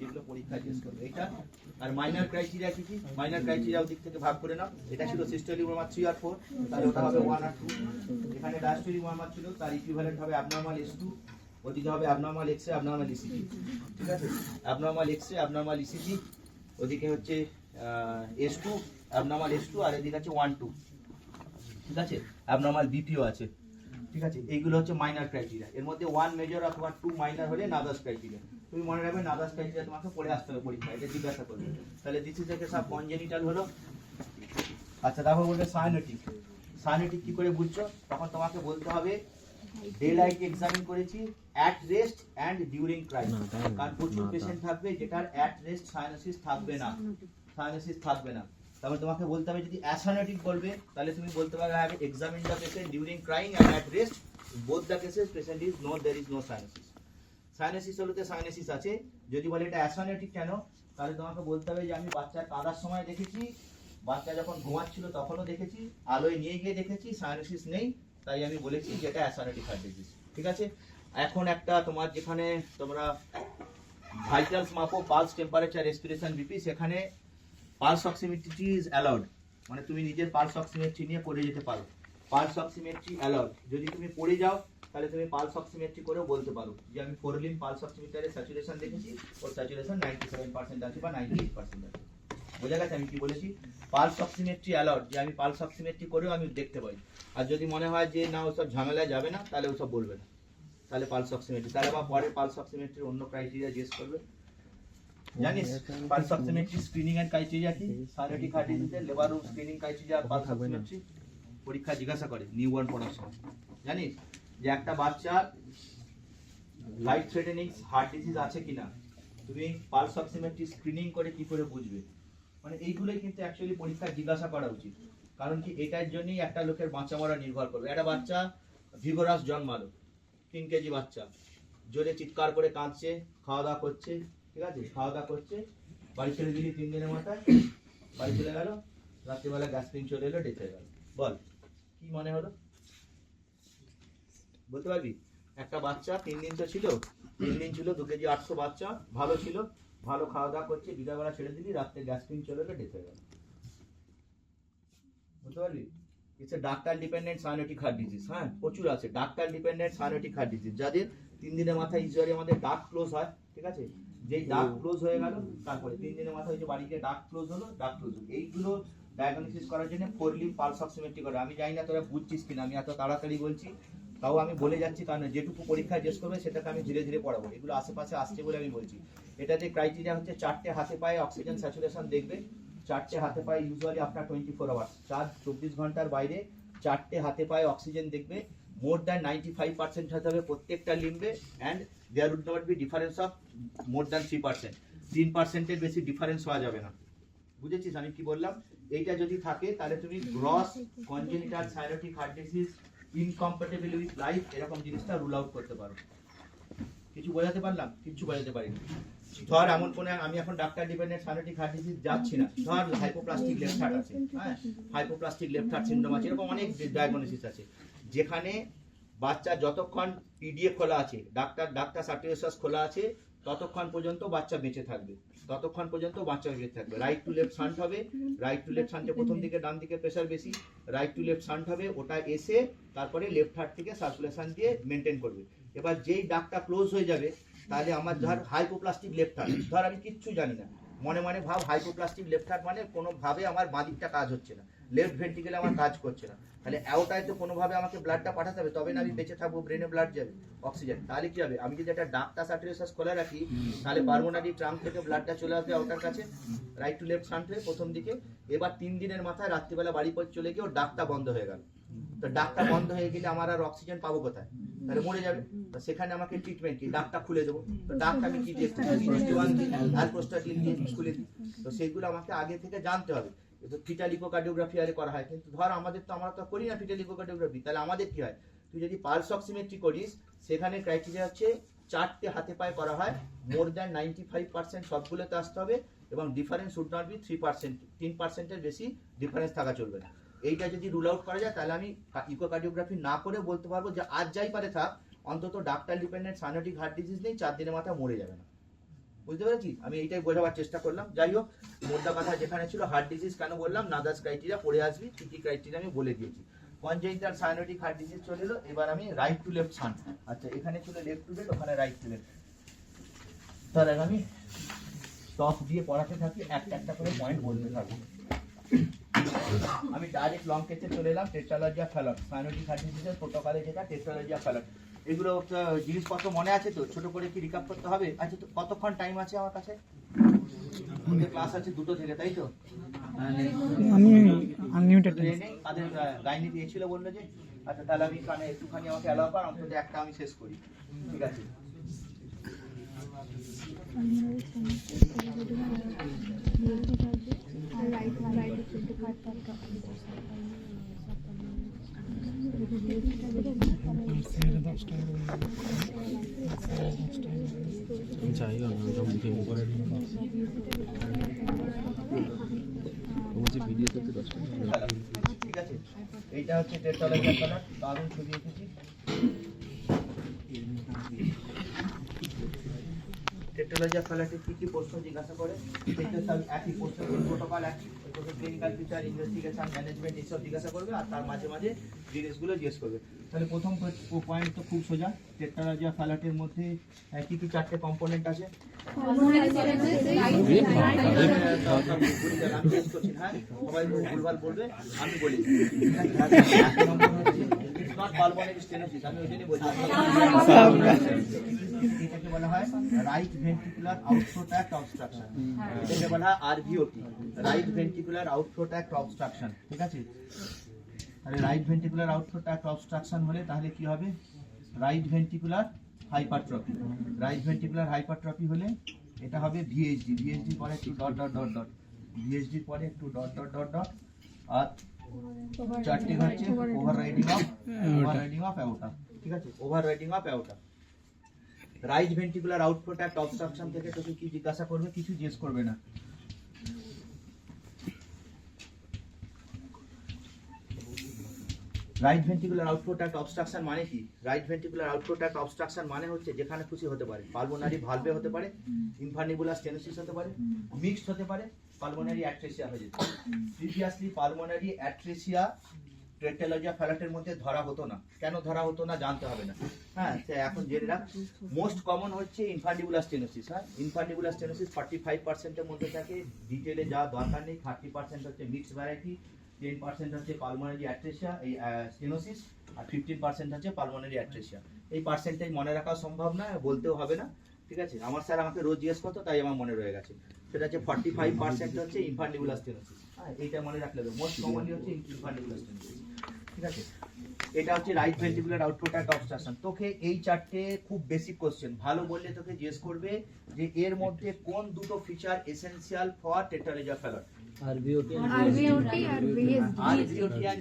যেগুলো পরীক্ষা জিজ্ঞেস করবে এটা। আর মাইনার ক্রাইটেরিয়া কি কি, মাইনার ক্রাইটেরিয়া দিক থেকে ভাগ করে নাও। এটা ছিল সিস্টোলিক মার্মার 3 আর 4, তাহলে ওটা হবে 1 আর 2। এখানে ডায়াস্টোলিক মার্মার ছিল, তার ইকুইভ্যালেন্ট হবে অ্যাবনরমাল S2, ওদিকে হবে অ্যাবনরমাল X-ray অ্যাবনরমাল ECG, ঠিক আছে? অ্যাবনরমাল X-ray অ্যাবনরমাল ECG, ওদিকে হচ্ছে S2 অ্যাবনরমাল S2, আর এদিকে আছে 1 2, ঠিক আছে? অ্যাবনরমাল BPও আছে, ঠিক আছে? এইগুলো হচ্ছে মাইনার ক্রাইটেরিয়া। এর মধ্যে 1 মেজর অথবা 2 মাইনার হলে নাদাস ক্রাইটেরিয়া। তুমি মনে রাখবে নাদাস ক্রাইটেরিয়া তোমাকে পড়ে আসতে হবে পরীক্ষায়, এটা জিজ্ঞাসা করবে। তাহলে দিস ইজ এ সব কনজেনিটাল হলো। আচ্ছা তারপর বলবে সাইনোটিক। সাইনোটিক কি করে বুঝছো? তখন তোমাকে বলতে হবে ডে লাইট এক্সামিন করেছি at rest and during crime. কারণ প্রচুর পেশেন্ট থাকবে যেটার অ্যাট রেস্ট সাইনোসিস থাকবে না, সাইনোসিস থাকবে না। তাহলে তোমাকে বলতে হবে, যদি অ্যাসানোটিক বলবে তাহলে তুমি বলতে পারবে have examine the patient during crying and at rest, both the cases patient is no, there is no cyanosis. Cyanosis হলোতে সাইনোসিস আছে। যদি বলে এটা অ্যাসানোটিক কেন, তাহলে তোমাকে বলতে হবে যে আমি বাচ্চার কাঁদার সময় দেখেছি, বাচ্চা যখন ঘুমাচ্ছিল তখনও দেখেছি, আলোয় নিয়ে গিয়ে দেখেছি, সাইনোসিস নেই, তাই আমি বলেছি যেটা অ্যাসানোটিক হার্ট ডিজিজ, ঠিক আছে? এখন একটা তোমার যেখানে তোমরা ভাইটালস মাপো, পালস, টেম্পারেচার, রেসপিরেশন, বিপি, সেখানে পালস অক্সিমেট্রি ইজ অ্যালাউড, মানে তুমি নিজের পালস অক্সিমেট্রি নিয়ে পড়ে যেতে পারো। Pulse oximetry allowed. যদি তুমি পড়ে যাও তাহলে তুমি পালস অক্সিমেট্রি করেও বলতে পারো যে আমি 4 লিন পালস অক্সিমিটারে স্যাচুরেশন দেখেছি, ওর স্যাচুরেশন 97% আছে বা 98% আছে। বোঝা গেছে আমি কি বলেছি? পালস অক্সিমেট্রি অ্যালাউড, যে আমি পালস অক্সিমেট্রি করেও আমি দেখতে পাই। আর যদি মনে হয় যে না ওসব ঝামেলায় যাবে না, তাহলে ওসব বলবে না, তাহলে পালস অক্সিমেট্রি। তাহলে আবার পরে পালস অক্সিমেট্রির অন্য ক্রাইটেরিয়া জিজ্ঞেস করবে। জানিস পালস অক্সিমেট্রি স্ক্রিনিং এর ক্রাইটেরিয়া কি? সাইনোটিক হার্ট ডিজিজের labour room screening criteria pulse oximetry পরীক্ষা জিজ্ঞাসা করে নিউবর্ন পড়ার সময়। জানিস যে একটা বাচ্চার লাইফ থ্রেটেনিং হার্ট ডিজিজ আছে কিনা তুমি পালস অক্সিমেট্রি স্ক্রিনিং করে কি করে বুঝবে? মানে এইগুলোই কিন্তু অ্যাকচুয়ালি পরীক্ষা জিজ্ঞাসা করা উচিত। কারণ কি এটার জন্যই একটা লোকের বাঁচা মরা নির্ভর করবে। একটা বাচ্চা ভিগোরাস জন্মালো, 3 কেজি বাচ্চা, জোরে চিৎকার করে কাঁদছে, খাওয়া দাওয়া করছে, ঠিক আছে? খাওয়া দাওয়া করছে, বাড়ি ছেড়ে দিলি 3 দিনের মাথায়, বাড়ি চলে গেল, রাত্রিবেলা গ্যাস পিন চলে এলো, ডেথ হয়ে গেল। বল কি মনে হলো? বলতে পারবি? একটা বাচ্চা 3 দিন তো ছিল, 3 দিন ছিল, 2 কেজি 800 বাচ্চা, ভালো ছিল, ভালো খাওয়া দাওয়া করছে, বিকালবেলা ছেড়ে দিলি, রাত্রে গ্যাস পিন চলে এলো, ডেথ হয়ে গেল। বুঝতে পারলি? It's a doctor dependent cyanotic heart disease. হ্যাঁ প্রচুর আছে doctor dependent cyanotic heart disease, যাদের 3 দিনের মাথায় ইউজুয়ালি আমাদের ডাক ক্লোজ হয়, ঠিক আছে? যেই ডাক ক্লোজ হয়ে গেল, তারপরে 3 দিনের মাথায় হচ্ছে বাড়িতে ডাক ক্লোজ হলো, ডাক ক্লোজ হলো। এইগুলো ডায়াগনোসিস করার জন্য 4 লিভ পালস অক্সিমেট্রি করে। আমি জানি না তোরা বুঝছিস কিনা, আমি এত তাড়াতাড়ি বলছি, তাও আমি বলে যাচ্ছি, কারণ যেটুকু পরীক্ষা জিজ্ঞেস করবে সেটাকে আমি ধীরে ধীরে পড়াবো। এগুলো আশেপাশে আসছে বলে আমি বলছি। এটাতে ক্রাইটেরিয়া হচ্ছে 4টে হাতে পায়ে অক্সিজেন স্যাচুরেশন দেখবে, 4টে হাতে পায়ে ইউজুয়ালি আফটার 24 আওয়ার্স, 24 ঘন্টার বাইরে 4টে হাতে পায়ে অক্সিজেন দেখবে, মোর দ্যান 95% হতে হবে প্রত্যেকটা লিম্বে, and there would not be difference of more than 3%। 3%-এর বেশি ডিফারেন্স হওয়া যাবে না। বুঝেছিস আমি কি বললাম? এইটা যদি থাকে তাহলে তুমি gross congenital cyanotic heart disease incompatible with life এরকম জিনিসটা রুল আউট করতে পারো। কিছু বোঝাতে পারলাম? কিছু বোঝাতে পারিনি। ধর এমন কোন, আমি এখন doctor dependent cyanotic heart disease যাচ্ছি না, ধর হাইপোপ্লাস্টিক লেফট হার্ট আছে, হ্যাঁ হাইপোপ্লাস্টিক লেফট হার্ট সিনড্রোম আছে, এরকম অনেক ডায়াগনোসিস আছে যেখানে বাচ্চা যতক্ষণ পিডিএ খোলা আছে, ডাক্তার সার্টিফিকেট খোলা আছে, ততক্ষণ পর্যন্ত বাচ্চা বেঁচে থাকবে, ততক্ষণ পর্যন্ত বাচ্চা বেঁচে থাকবে। রাইট টু লেফট শান্ট হবে, রাইট টু লেফট শান্টে প্রথম দিকে ডান দিকে প্রেসার বেশি, রাইট টু লেফট শান্ট হবে, ওটা এসে তারপরে লেফট হার্ট থেকে সার্কুলেশন দিয়ে মেনটেন করবে। এবার যেই ডাকটা ক্লোজ হয়ে যাবে, তাহলে আমার ধর হাইপোপ্লাস্টিক লেফট হার্ট, ধর আমি কিচ্ছু জানি না, মনে মনে ভাব হাইপোপ্লাস্টিক লেফট হার্ট মানে কোনোভাবে আমার বাঁ দিকটা কাজ হচ্ছে না, লেফট ভেন্ট্রিকেলে আমার কাজ করছে না, তাহলে অ্যাওটায় তো কোনোভাবে আমাকে ব্লাডটা পাঠাতে হবে, তবে না আমি বেঁচে থাকবো, ব্রেনে ব্লাড যাবে, অক্সিজেন। তাহলে কি হবে? আমি যদি একটা ডাক্তার সার্টিফিকেট খোলা রাখি, তাহলে পালমোনারি ট্রাঙ্ক থেকে ব্লাডটা চলে আসবে আউটার কাছে, রাইট টু লেফট শান্ট হয়ে প্রথম দিকে। এবার 3 দিনের মাথায় রাত্রিবেলা বাড়ি পর চলে গিয়ে ওর ডাকটা বন্ধ হয়ে গেল। তো ডাকটা বন্ধ হয়ে গেলে আমার আর অক্সিজেন পাবো কোথায়? তাহলে মরে যাবে। তো সেখানে আমাকে ট্রিটমেন্ট কি? ডাকটা খুলে দেবো। তো ডাকটা আমি কি দিয়ে খুলে দিই? তো সেইগুলো আমাকে আগে থেকে জানতে হবে। তো ফিটাল ইকোকার্ডিওগ্রাফি আরে করা হয়, কিন্তু ধর আমাদের তো, আমরা তো করি না ফিটাল ইকোকার্ডিওগ্রাফি, তাহলে আমাদের কি হয়? তুই যদি পালস অক্সিমেট্রি করিস, সেখানে ক্রাইটেরিয়া হচ্ছে 4টে হাতে পায়ে করা হয়, মোর দ্যান 95% সবগুলোতে আসতে হবে, এবং ডিফারেন্স শুড নট বি 3%, 3%-এর বেশি ডিফারেন্স থাকা চলবে না। এইটা যদি রুল আউট করা যায়, তাহলে আমি ইকোকার্ডিওগ্রাফি না করে বলতে পারবো যে আজ যাই পারে থাক, অন্তত doctor dependent cyanotic heart disease নেই, 4 দিনের মাথায় মরে যাবে না। বুঝতে পেরেছি? আমি এইটাই বোঝাবার চেষ্টা করলাম। যাই হোক, মোদ্দা কথা যেখানে ছিল হার্ট ডিজিজ কেন বললাম, নাদাস ক্রাইটেরিয়া পড়ে আসবি, কি কি ক্রাইটেরিয়া আমি বলে দিয়েছি। কনজেনিটাল সায়ানোটিক হার্ট ডিজিজ চলে এলো। এবার আমি রাইট টু লেফট শান্ট, আচ্ছা এখানে ছিল লেফট টু লেফট, ওখানে রাইট টু লেফট। তাহলে আমি টপ দিয়ে পড়াতে থাকি, একটা একটা করে পয়েন্ট বলতে থাকবো। আমি ডাইরেক্ট লং কেসে চলে এলাম। টেট্রালজিয়া ফ্যালট, সায়ানোটিক হার্ট ডিজিজের প্রোটোকলে যেটা টেট্রালজিয়া ফ্যালট। এগুলো জিনিসপত্র মনে আছে তো? ছোট করে কি রিকাপ করতে হবে? আচ্ছা, তো কতক্ষণ টাইম আছে আমার কাছে? ক্লাস আছে 2টো থেকে, তাই তো? আমি আনলিমিটেড তাদের গাইনি দিয়েছিল, বললো যে আচ্ছা তাহলে আমি কানে একটুখানি আমাকে অ্যালাউ কর, অন্তত একটা আমি শেষ করি, ঠিক আছে? ঠিক আছে, এইটা হচ্ছে টেট্রালজিয়া ফ্যালট, দারুণ ছবি এঁকেছি। টেট্রালজিয়া ফ্যালটে কি কি প্রশ্ন জিজ্ঞাসা করে? এটা সব একই প্রশ্ন, প্রোটোকল একই, ক্লিনিক্যাল ফিচার, ইনভেস্টিগেশন, ম্যানেজমেন্ট এইসব জিজ্ঞাসা করবে, আর তার মাঝে মাঝে জিনিসগুলো জিজ্ঞেস করবে। তাহলে প্রথম পয়েন্ট তো খুব সোজা। টেট্রালজিয়া ফ্যালটের মধ্যে কি কি 4টে কম্পোনেন্ট আছে? আমি টেস্ট করছি, হ্যাঁ সবাই ভুলভাল বলবে, আমি বলি। পালমোনারি স্টেনোসিস, আমি ওই জন্যই বলছি। এটাকে বলা হয় right ventricular outflow tract obstruction, এটাকে বলা হয় RVOT, right ventricular outflow tract obstruction, ঠিক আছে? তাহলে right ventricular outflow tract obstruction হলে তাহলে কি হবে? Right ventricular hypertrophy. Right ventricular hypertrophy হলে এটা হবে ভিএইচডি। ভিএইচডি পরে একটু dot dot dot dot, VHD পরে একটু ডট ডট ডট ডট, আর 4টে হচ্ছে ওভাররাইডিং অফ অ্যাওর্টা, ঠিক আছে? Overriding of aorta. Right ventricular outflow tract obstruction থেকে তোকে কি জিজ্ঞাসা করবে? কিছু জিজ্ঞেস করবে না। Right ventricular outflow tract obstruction মানে কি? Right ventricular outflow tract obstruction মানে হচ্ছে যেখানে খুশি হতে পারে। পালমোনারি ভালভে হতে পারে, ইনফান্ডিবুলার স্টেনোসিস হতে পারে, মিক্সড হতে পারে, পালমোনারি অ্যাট্রেসিয়া হয়ে যেতে পারে। প্রিভিয়াসলি পালমোনারি অ্যাট্রেসিয়া টেট্রালজিয়া ফ্যালটের মধ্যে ধরা হতো না। কেন ধরা হতো না জানতে হবে না, হ্যাঁ এখন জেনে রাখ। মোস্ট কমন হচ্ছে ইনফান্ডিবুলার স্টেনোসিস। হ্যাঁ, ইনফান্ডিবুলার স্টেনোসিস 45%-এর মধ্যে থাকে, ডিটেলে যাওয়া দরকার নেই। 30% হচ্ছে মিক্সড ভ্যারাইটি, 10% হচ্ছে পালমোনারি অ্যাট্রেসিয়া এই স্টেনোসিস, আর 15% হচ্ছে পালমোনারি অ্যাট্রেসিয়া। এই পার্সেন্টেজ মনে রাখা সম্ভব না, বলতেও হবে না, ঠিক আছে? আমার স্যার আমাকে রোজ জিজ্ঞেস করতো, তাই আমার মনে রয়ে গেছে। সেটা হচ্ছে 45% হচ্ছে ইনফান্ডিবুলার স্টেনোসিস। হ্যাঁ, এইটা মনে রাখলে মোস্ট কমনলি হচ্ছে ইনফান্ডিবুলার স্টেনোসিস, ঠিক আছে? এটা হচ্ছে right ventricular outflow tract obstruction. তোকে এই 4টে খুব বেসিক কোশ্চেন, ভালো বললে তোকে জিজ্ঞেস করবে যে এর মধ্যে কোন দুটো feature essential for tetralogy Fallot? RVOT আর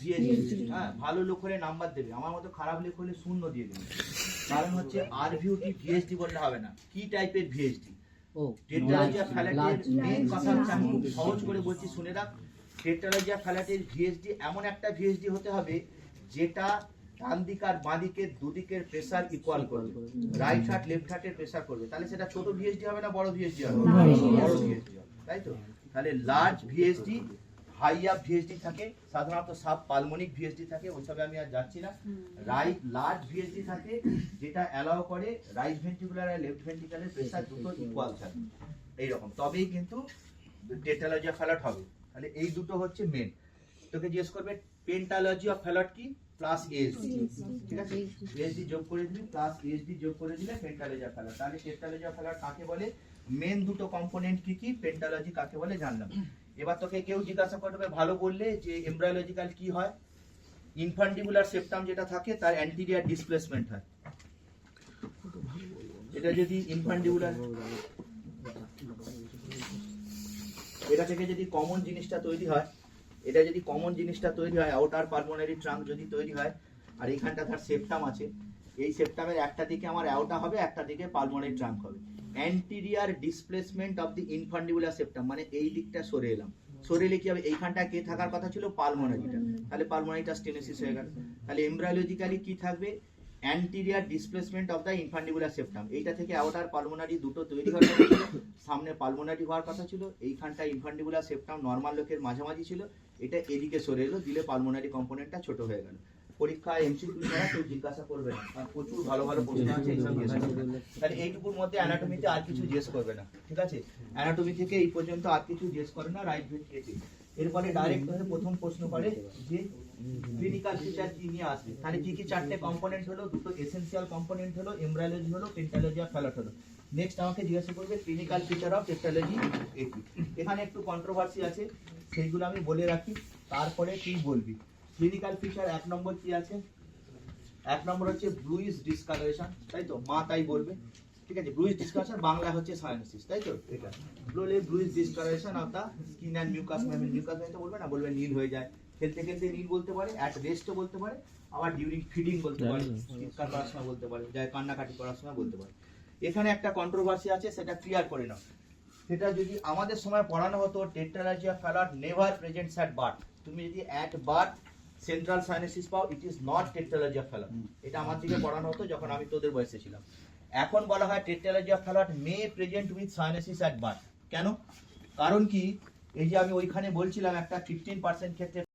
ভিএসডি। হ্যাঁ, ভালো লোক হলে নাম্বার দেবে, আমার মতো খারাপ লোক হলে 0 দিয়ে দেবে। কারণ হচ্ছে আরভিওটি ভিএসডি বললে হবে না। কি টাইপের ভিএসডি? টেট্রালজিয়া ফ্যালটের মেইন কথা হচ্ছে, আমি খুব সহজ করে বলছি শুনে রাখ। টেট্রালজিয়া ফ্যালটের ভিএসডি এমন একটা ভিএসডি হতে হবে যেটা ডান দিক আর বাঁ দিকের দুদিকের প্রেসার ইকুয়াল করবে, রাইট হার্ট লেফট হার্টের প্রেসার করবে। তাহলে সেটা ছোট ভিএসডি হবে না বড় ভিএসডি হবে? বড় ভিএসডি হবে, তাই তো? তাহলে large VSD, high up VSD থাকে, সাধারণত সাব পালমোনিক ভিএসডি থাকে, ওইসবে আমি আর যাচ্ছি না। রাইট লার্জ ভিএসডি থাকে যেটা অ্যালাউ করে রাইট ভেন্ট্রিকুলার আর লেফট ভেন্ট্রিকুলারের প্রেসার দুটো ইকুয়াল থাকে, এইরকম তবেই কিন্তু টেট্রালজিয়া ফ্যালট হবে। তাহলে এই দুটো হচ্ছে মেন। তোকে জিজ্ঞেস করবে পেন্টালজিয়া ফ্যালট কি? প্লাস এএসডি, ঠিক আছে? এএসডি যোগ করে দিবি, প্লাস এএসডি যোগ করে দিলে পেন্টালজিয়া ফ্যালট। তাহলে টেট্রালজিয়া ফ্যালট কাকে বলে? মেন দুটো কম্পোনেন্ট কি কি, পেন্টালজি কাকে বলে জানলাম। এবার তোকে কেউ জিজ্ঞাসা করবে ভালো বললে যে এমব্রায়োলজিক্যাল কি হয়? ইনফান্ডিবুলার সেপ্টাম যেটা থাকে তার অ্যান্টিরিয়ার ডিসপ্লেসমেন্ট হয়। এটা যদি ইনফান্ডিবুলার, এটা থেকে যদি কমন জিনিসটা তৈরি হয়, এটা যদি কমন জিনিসটা তৈরি হয়, আউটার পালমোনারি ট্রাঙ্ক যদি তৈরি হয়, আর এইখানটা তার সেপ্টাম আছে, এই সেপ্টামের একটা দিকে আমার অ্যাওটা হবে, একটা দিকে পালমোনারি ট্রাঙ্ক হবে। Anterior displacement of the infundibular septum মানে এই দিকটা সরে এলাম। সরে এলে কি হবে? এইখানটা কে থাকার কথা ছিল? পালমোনারিটা, তাহলে পালমোনারিটা স্টেনোসিস হয়ে গেল। তাহলে এমব্রায়োলজিক্যালি কি থাকবে? Anterior displacement of the infundibular septum. এইটা থেকে আউটার পালমোনারি দুটো তৈরি হওয়ার কথা ছিল, সামনে পালমোনারি হওয়ার কথা ছিল, এইখানটা ইনফান্ডিবুলার সেপ্টাম নর্মাল লোকের মাঝামাঝি ছিল, এটা এদিকে সরে এলো, দিলে পালমোনারি কম্পোনেন্টটা ছোট হয়ে গেল। পরীক্ষায় এমসিকিউ ছাড়া কেউ জিজ্ঞাসা করবে না, আর প্রচুর ভালো ভালো প্রশ্ন আছে, এইসব জিজ্ঞেস করবে না। তাহলে এইটুকুর মধ্যে অ্যানাটমিতে আর কিছু জিজ্ঞেস করবে না, ঠিক আছে? অ্যানাটমি থেকে এই পর্যন্ত আর কিছু জিজ্ঞেস করে না, রাইট ভেন্ট্রিকেল। এরপরে ডাইরেক্ট হয়ে প্রথম প্রশ্ন করে যে ক্লিনিক্যাল ফিচার কি নিয়ে আসবে, তাহলে কি কি চারটে কম্পোনেন্ট হলো, দুটো এসেনশিয়াল কম্পোনেন্ট হলো, এমব্রায়োলজি হলো, পেন্টালজি আর ফ্যালট হলো। নেক্সট আমাকে জিজ্ঞাসা করবে ক্লিনিক্যাল ফিচার অফ টেট্রালজি এটি। এখানে একটু কন্ট্রোভার্সি আছে, সেইগুলো আমি বলে রাখি, তারপরে তুই বলবি। ক্লিনিক্যাল ফিচার 1 নম্বর কি আছে? 1 নম্বর হচ্ছে ব্লুইশ ডিসকালারেশন, তাই তো? মা তাই বলবে, ঠিক আছে? ব্লুইশ ডিসকালারেশন বাংলা হচ্ছে সায়ানোসিস, তাই তো? এটা bluish discolouration of the skin and mucous membrane. Mucus membrane বলবে না, বলবে নীল হয়ে যায়, খেলতে খেলতে নীল বলতে পারে, অ্যাট রেস্টও বলতে পারে, আবার ডিউরিং ফিডিং বলতে পারে, চিৎকার করার সময় বলতে পারে, যায় কান্নাকাটি করার সময় বলতে পারে। এখানে একটা কন্ট্রোভার্সি আছে, সেটা ক্লিয়ার করে নাও। সেটা যদি আমাদের সময় পড়ানো হতো tetralogy of Fallot never presents at birth, তুমি যদি অ্যাট বার্থ সেন্ট্রাল সাইনোসিস পাও, it is not tetralogy of Fallot. এটা আমার দিকে পড়ানো হতো যখন আমি তোদের বয়সে ছিলাম। এখন বলা হয় tetralogy of Fallot may present with cyanosis at birth. কেন? কারণ কি, এই যে আমি ওইখানে বলছিলাম একটা 15% ক্ষেত্রে